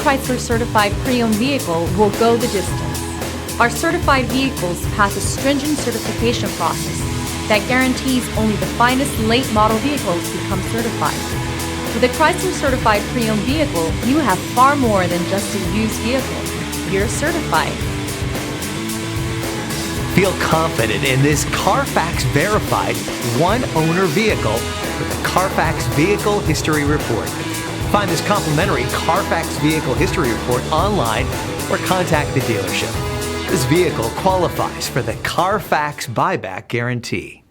Chrysler certified pre-owned vehicle will go the distance. Our certified vehicles pass a stringent certification process that guarantees only the finest late model vehicles become certified. With a Chrysler certified pre-owned vehicle, you have far more than just a used vehicle. You're certified. Feel confident in this Carfax verified one-owner vehicle with the Carfax Vehicle History Report. Find this complimentary Carfax Vehicle History Report online or contact the dealership. This vehicle qualifies for the Carfax Buyback Guarantee.